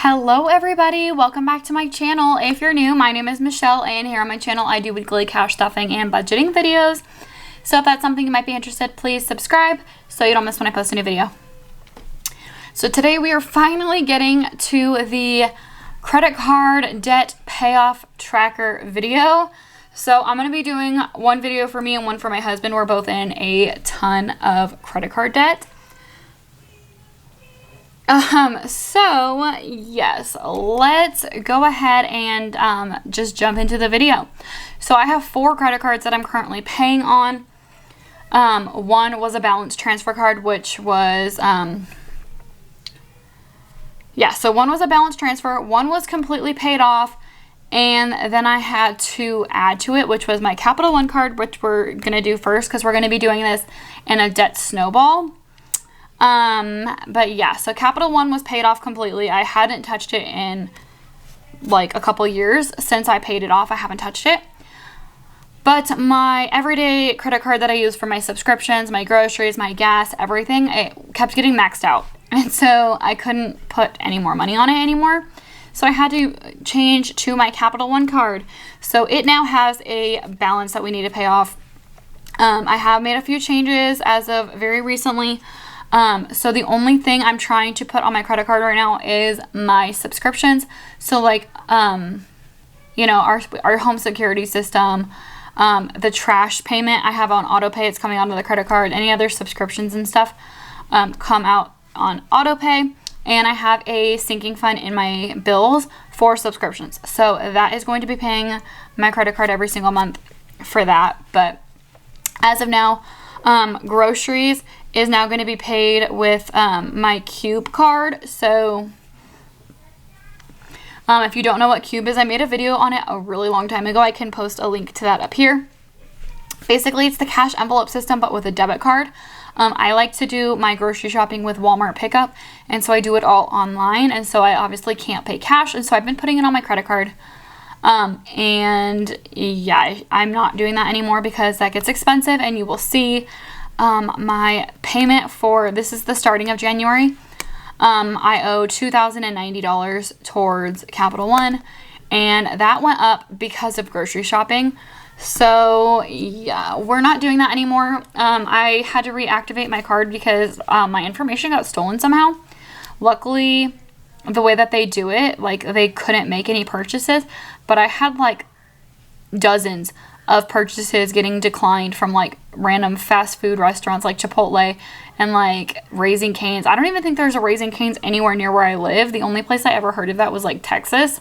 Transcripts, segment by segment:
Hello everybody, welcome back to my channel. If you're new, my name is Michelle and here on my channel I do weekly cash stuffing and budgeting videos. So if that's something you might be interested, please subscribe so you don't miss when I post a new video. So today we are finally getting to the credit card debt payoff tracker video. So I'm going to be doing one video for me and one for my husband. We're both in a ton of credit card debt. So yes, let's go ahead and just jump into the video. So I have 4 credit cards that I'm currently paying on. One was a balance transfer card, which was, so one was a balance transfer, one was completely paid off, and then I had to add to it, which was my Capital One card, which we're going to do first because we're going to be doing this in a debt snowball. But yeah, so Capital One was paid off completely. I hadn't touched it in like a couple years. Since I paid it off, I haven't touched it. But my everyday credit card that I use for my subscriptions, my groceries, my gas, everything, it kept getting maxed out. And so I couldn't put any more money on it anymore. So I had to change to my Capital One card. So it now has a balance that we need to pay off. I have made a few changes as of very recently. So the only thing I'm trying to put on my credit card right now is my subscriptions. So like, you know, our home security system, the trash payment I have on auto pay, it's coming onto the credit card. Any other subscriptions and stuff, come out on auto pay. And I have a sinking fund in my bills for subscriptions. So that is going to be paying my credit card every single month for that. But as of now, groceries is now going to be paid with my Cube card. So if you don't know what Cube is, I made a video on it a really long time ago. I can post a link to that up here. Basically, it's the cash envelope system, but with a debit card. I like to do my grocery shopping with Walmart pickup, and so I do it all online, and so I obviously can't pay cash, and so I've been putting it on my credit card. And yeah, I'm not doing that anymore because that gets expensive, and you will see my payment for, this is the starting of January. I owe $2,090 towards Capital One, and that went up because of grocery shopping. So yeah, we're not doing that anymore. I had to reactivate my card because my information got stolen somehow. Luckily, the way that they do it, like they couldn't make any purchases, but I had like dozens of purchases getting declined from like random fast food restaurants like Chipotle and like Raising Cane's. I don't even think there's a Raising Cane's anywhere near where I live. The only place I ever heard of that was like Texas.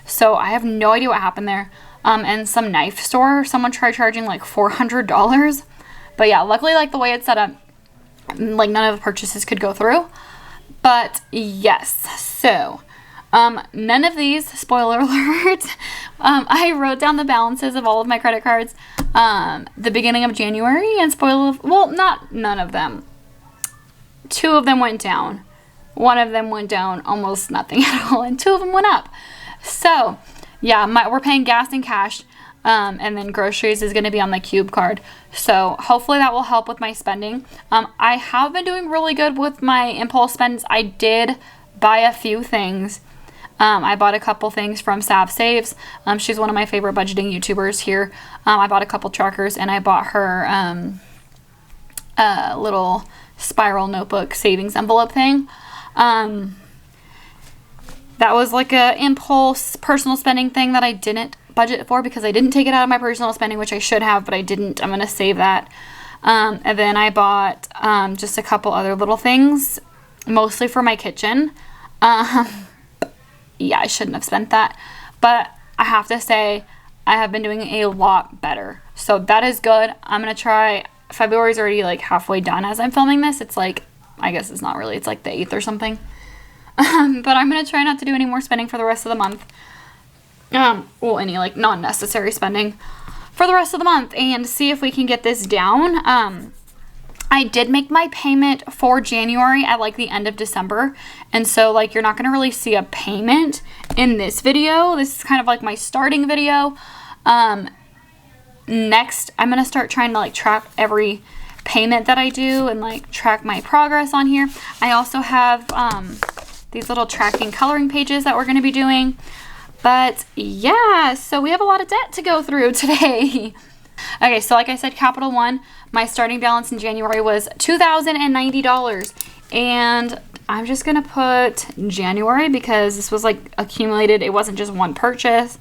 So I have no idea what happened there. And some knife store, someone tried charging like $400. But yeah, luckily like the way it's set up, like none of the purchases could go through. But yes, so none of these, spoiler alert, I wrote down the balances of all of my credit cards the beginning of January, and none of them. 2 of them went down. 1 of them went down almost nothing at all, and 2 of them went up. So yeah, we're paying gas and cash, and then groceries is going to be on the Cube card. So hopefully that will help with my spending. I have been doing really good with my impulse spends. I did buy a few things. I bought a couple things from Sav Saves. She's one of my favorite budgeting YouTubers here. I bought a couple trackers, and I bought her a little spiral notebook savings envelope thing. That was like a impulse personal spending thing that I didn't budget for because I didn't take it out of my personal spending, which I should have, but I didn't. I'm going to save that. And then I bought just a couple other little things, mostly for my kitchen. Yeah, I shouldn't have spent that. But I have to say, I have been doing a lot better. So that is good. I'm going to try. February's already like halfway done as I'm filming this. It's like, I guess it's not really. It's like the 8th or something. But I'm going to try not to do any more spending for the rest of the month. Any like non-necessary spending for the rest of the month and see if we can get this down. I did make my payment for January at like the end of December. And so like you're not going to really see a payment in this video. This is kind of like my starting video. Next, I'm going to start trying to like track every payment that I do and like track my progress on here. I also have these little tracking coloring pages that we're going to be doing. But yeah, so we have a lot of debt to go through today. Okay, so like I said, Capital One, my starting balance in January was $2,090. And I'm just going to put January because this was like accumulated. It wasn't just one purchase.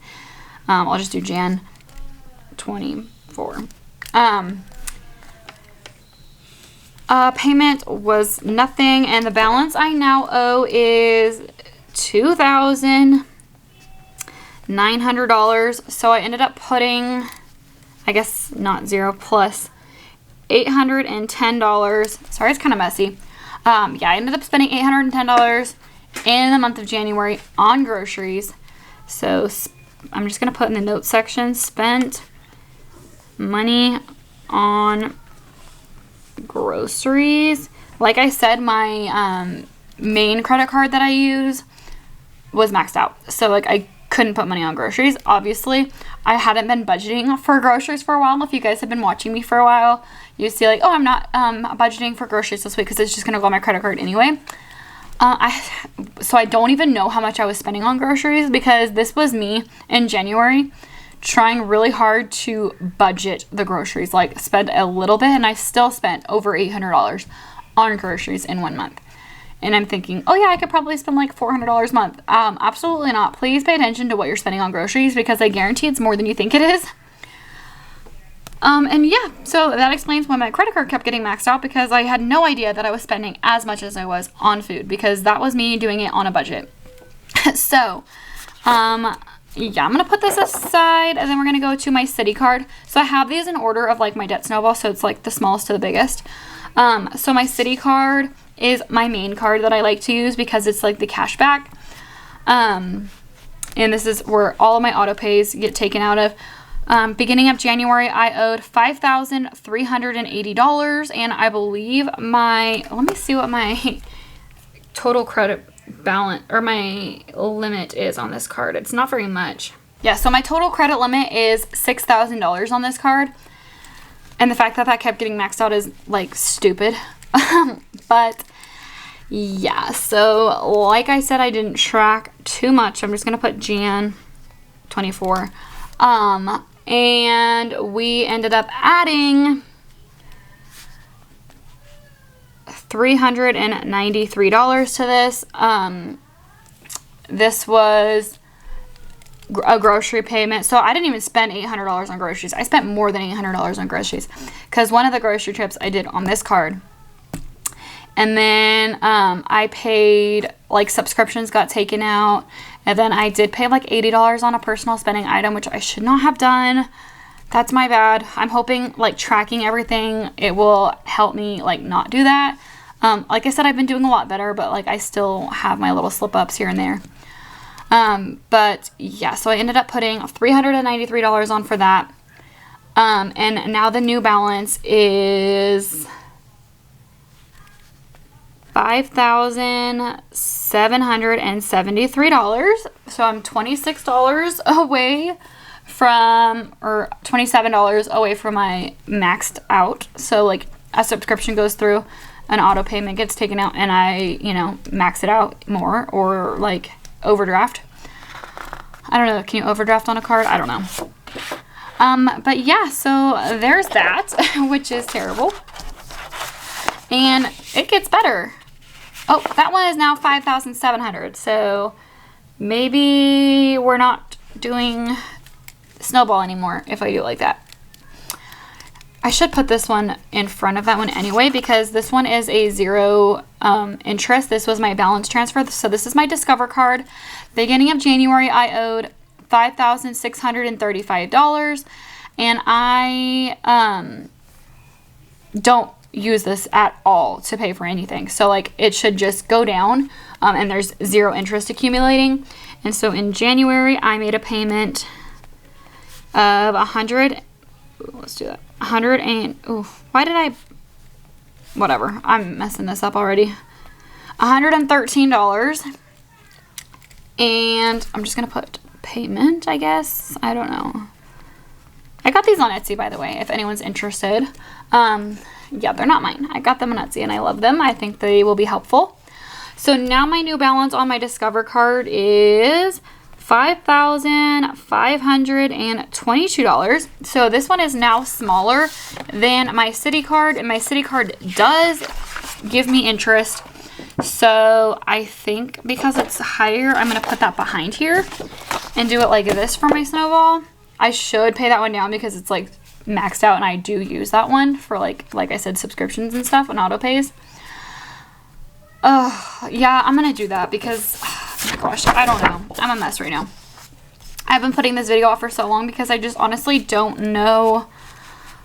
I'll just do Jan 24. Payment was nothing, and the balance I now owe is $2,900. So I ended up putting, I guess not zero, plus $810. Sorry, it's kind of messy. Yeah, I ended up spending $810 in the month of January on groceries. So I'm just going to put in the notes section, spent money on groceries. Like I said, my main credit card that I use was maxed out. So like I couldn't put money on groceries. Obviously, I hadn't been budgeting for groceries for a while. If you guys have been watching me for a while, you see like, oh, I'm not budgeting for groceries this week because it's just going to go on my credit card anyway. So I don't even know how much I was spending on groceries because this was me in January trying really hard to budget the groceries, like spend a little bit, and I still spent over $800 on groceries in 1 month. And I'm thinking, oh yeah, I could probably spend like $400 a month. Absolutely not. Please pay attention to what you're spending on groceries because I guarantee it's more than you think it is. And yeah, so that explains why my credit card kept getting maxed out because I had no idea that I was spending as much as I was on food because that was me doing it on a budget. So, yeah, I'm going to put this aside and then we're going to go to my Citi card. So I have these in order of like my debt snowball. So it's like the smallest to the biggest. So my Citi card is my main card that I like to use because it's like the cash back. And this is where all of my auto pays get taken out of. Beginning of January, I owed $5,380, and I believe let me see what my total credit balance or my limit is on this card. It's not very much. Yeah, so my total credit limit is $6,000 on this card, and the fact that that kept getting maxed out is like stupid. But yeah, so like I said, I didn't track too much. I'm just gonna put Jan 24. And we ended up adding $393 to this. This was a grocery payment. So I didn't even spend $800 on groceries. I spent more than $800 on groceries because one of the grocery trips I did on this card. And then I paid, like, subscriptions got taken out. And then I did pay like $80 on a personal spending item, which I should not have done. That's my bad. I'm hoping like tracking everything, it will help me like not do that. Like I said, I've been doing a lot better, but like I still have my little slip ups here and there. But yeah, so I ended up putting $393 on for that. And now the new balance is $5,773. So I'm $26 away from, or $27 away from my maxed out. So like a subscription goes through, an auto payment gets taken out, and I, max it out more or like overdraft. I don't know. Can you overdraft on a card? I don't know. But yeah, so there's that, which is terrible. And it gets better. Oh, that one is now $5,700. So maybe we're not doing snowball anymore if I do it like that. I should put this one in front of that one anyway because this one is a zero interest. This was my balance transfer. So this is my Discover card. Beginning of January, I owed $5,635. And I don't use this at all to pay for anything. So like it should just go down and there's zero interest accumulating. And so in January I made a payment of let's do that. Whatever. I'm messing this up already. $113. And I'm just going to put payment, I guess. I don't know. I got these on Etsy, by the way, if anyone's interested. Yeah, they're not mine. I got them on Etsy and I love them. I think they will be helpful. So now my new balance on my Discover card is $5,522. So this one is now smaller than my Citi card, and my Citi card does give me interest. So I think because it's higher, I'm going to put that behind here and do it like this for my Snowball. I should pay that one down because it's like maxed out, and I do use that one for like I said, subscriptions and stuff and auto pays. Yeah, I'm going to do that because, oh my gosh, I don't know. I'm a mess right now. I've been putting this video off for so long because I just honestly don't know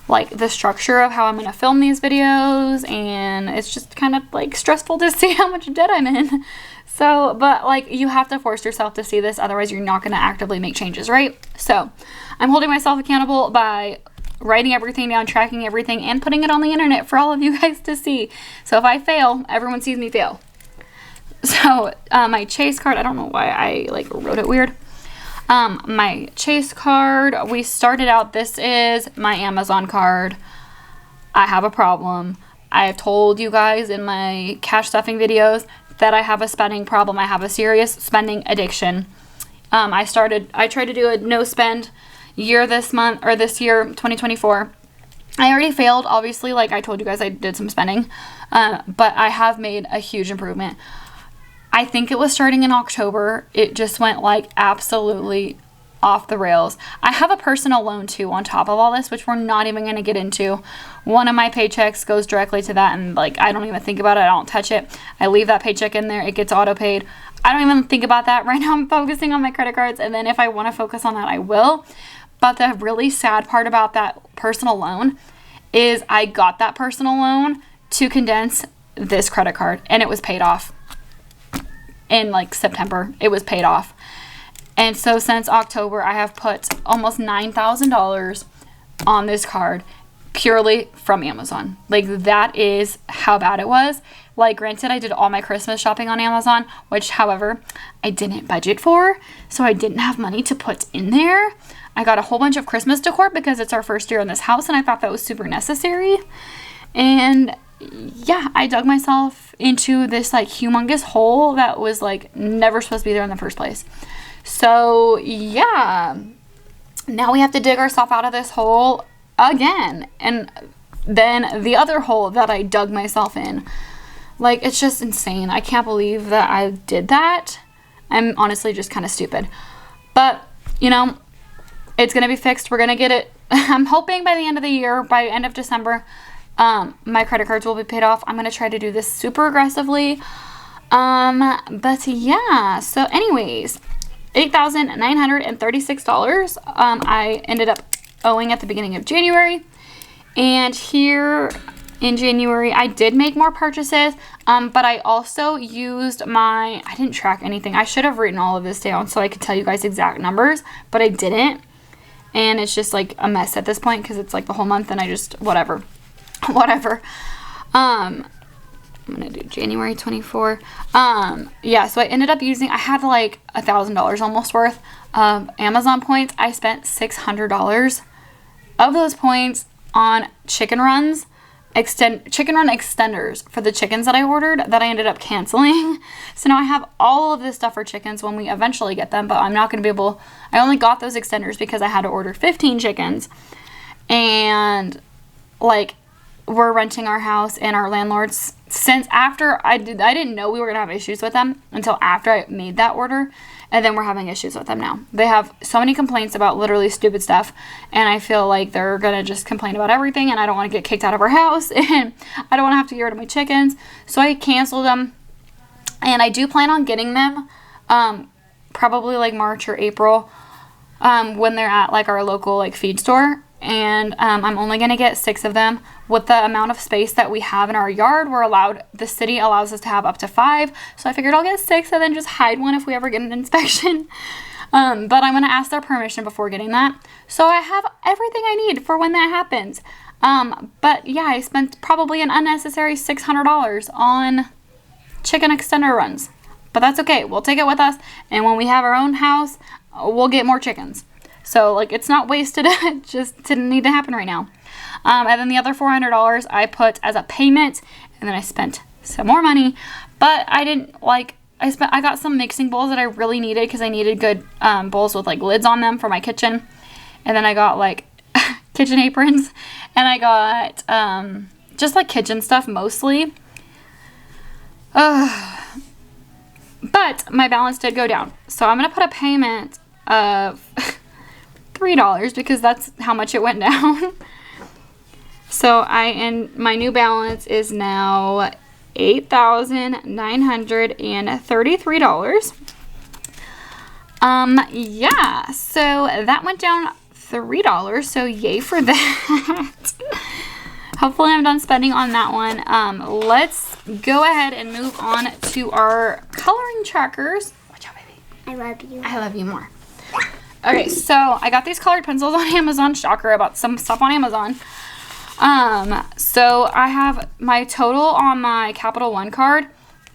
like the structure of how I'm going to film these videos, and it's just kind of like stressful to see how much debt I'm in. So, but like you have to force yourself to see this, otherwise you're not going to actively make changes, right? So I'm holding myself accountable by writing everything down, tracking everything, and putting it on the internet for all of you guys to see. So if I fail, everyone sees me fail. So my Chase card, I don't know why I like wrote it weird. My Chase card, we started out, this is my Amazon card. I have a problem. I have told you guys in my cash stuffing videos that I have a spending problem. I have a serious spending addiction. I tried to do a no spend year this year, 2024. I already failed, obviously, like I told you guys I did some spending, but I have made a huge improvement. I think it was starting in October. It just went like absolutely off the rails. I have a personal loan too on top of all this, which we're not even going to get into. One of my paychecks goes directly to that, and like I don't even think about it. I don't touch it. I leave that paycheck in there. It gets auto paid. I don't even think about that. Right now I'm focusing on my credit cards, and then if I want to focus on that, I will. But the really sad part about that personal loan is I got that personal loan to condense this credit card, and it was paid off. In like September, it was paid off. And so since October, I have put almost $9,000 on this card purely from Amazon. Like that is how bad it was. Like granted, I did all my Christmas shopping on Amazon, which however, I didn't budget for. So I didn't have money to put in there. I got a whole bunch of Christmas decor because it's our first year in this house, and I thought that was super necessary. And yeah, I dug myself into this like humongous hole that was like never supposed to be there in the first place. So yeah, now we have to dig ourselves out of this hole again, and then the other hole that I dug myself in. Like it's just insane. I can't believe that I did that. I'm honestly just kind of stupid, but you know, it's gonna be fixed. We're gonna get it. I'm hoping by the end of the year, by end of December, my credit cards will be paid off. I'm going to try to do this super aggressively. But yeah, so anyways, $8,936, I ended up owing at the beginning of January. And here in January, I did make more purchases. But I also used I didn't track anything. I should have written all of this down so I could tell you guys exact numbers, but I didn't. And it's just like a mess at this point because it's like the whole month and I just, whatever. I'm gonna do January 24. Yeah, so I ended up I had like $1,000 almost worth of Amazon points. I spent $600 of those points on chicken run extenders for the chickens that I ordered that I ended up canceling. So now I have all of this stuff for chickens when we eventually get them, but I'm not going to be able, I only got those extenders because I had to order 15 chickens. And like we're renting our house, and our landlords, since after I didn't know we were going to have issues with them until after I made that order. And then we're having issues with them now. They have so many complaints about literally stupid stuff. And I feel like they're going to just complain about everything. And I don't want to get kicked out of our house. And I don't want to have to get rid of my chickens. So I canceled them. And I do plan on getting them probably like March or April when they're at like our local like feed store. And I'm only going to get 6 of them. With the amount of space that we have in our yard, the city allows us to have up to 5. So I figured I'll get 6 and then just hide one if we ever get an inspection. But I'm going to ask their permission before getting that. So I have everything I need for when that happens. But yeah, I spent probably an unnecessary $600 on chicken extender runs. But that's okay. We'll take it with us. And when we have our own house, we'll get more chickens. So like it's not wasted. It just didn't need to happen right now. And then the other $400 I put as a payment, and then I spent some more money But I didn't like, I got some mixing bowls that I really needed because I needed good bowls with like lids on them for my kitchen. And then I got like kitchen aprons, and I got just like kitchen stuff mostly. But my balance did go down. So I'm going to put a payment of $3 because that's how much it went down. So my new balance is now $8,933. Yeah, so that went down $3, so yay for that. Hopefully I'm done spending on that one. Let's go ahead and move on to our coloring trackers. Watch out, baby. I love you. I love you more. Okay, so I got these colored pencils on Amazon. Shocker about some stuff on Amazon. So I have my total on my Capital One card.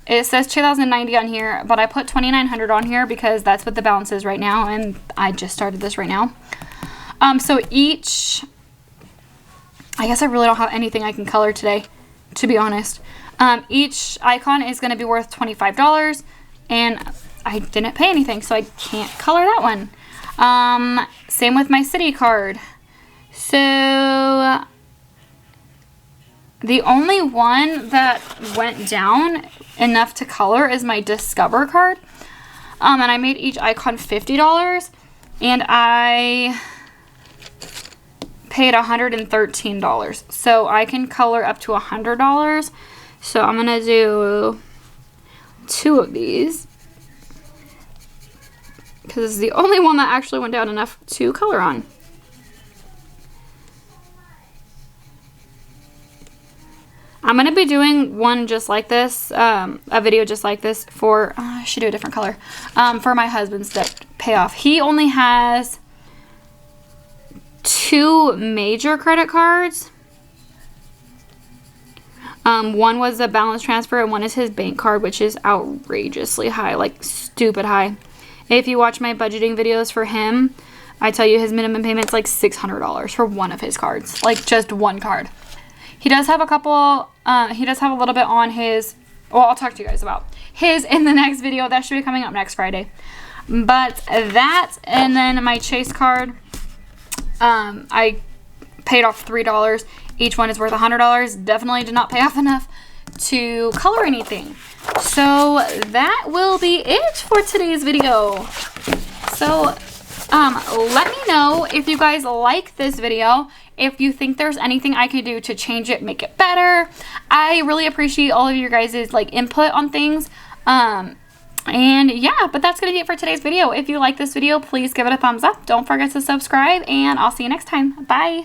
It says 2,090 on here, but I put 2,900 on here because that's what the balance is right now, and I just started this right now. So each, I guess I really don't have anything I can color today, to be honest. Each icon is going to be worth $25, and I didn't pay anything, so I can't color that one. Same with my city card. So the only one that went down enough to color is my Discover card. And I made each icon $50, and I paid $113. So I can color up to $100. So I'm gonna do 2 of these because this is the only one that actually went down enough to color on. I'm going to be doing one just like this, a video just like this for, I should do a different color, for my husband's debt payoff. He only has 2 major credit cards. One was a balance transfer and one is his bank card, which is outrageously high, like stupid high. If you watch my budgeting videos for him, I tell you his minimum payment's like $600 for one of his cards, like just one card. He does have a couple, he does have a little bit on his, well, I'll talk to you guys about his in the next video. That should be coming up next Friday. But that, and then my Chase card, I paid off $3. Each one is worth $100. Definitely did not pay off enough to color anything. So that will be it for today's video. So let me know if you guys like this video. If you think there's anything I could do to change it, make it better. I really appreciate all of your guys' like input on things. And yeah, but that's going to be it for today's video. If you like this video, please give it a thumbs up. Don't forget to subscribe, and I'll see you next time. Bye.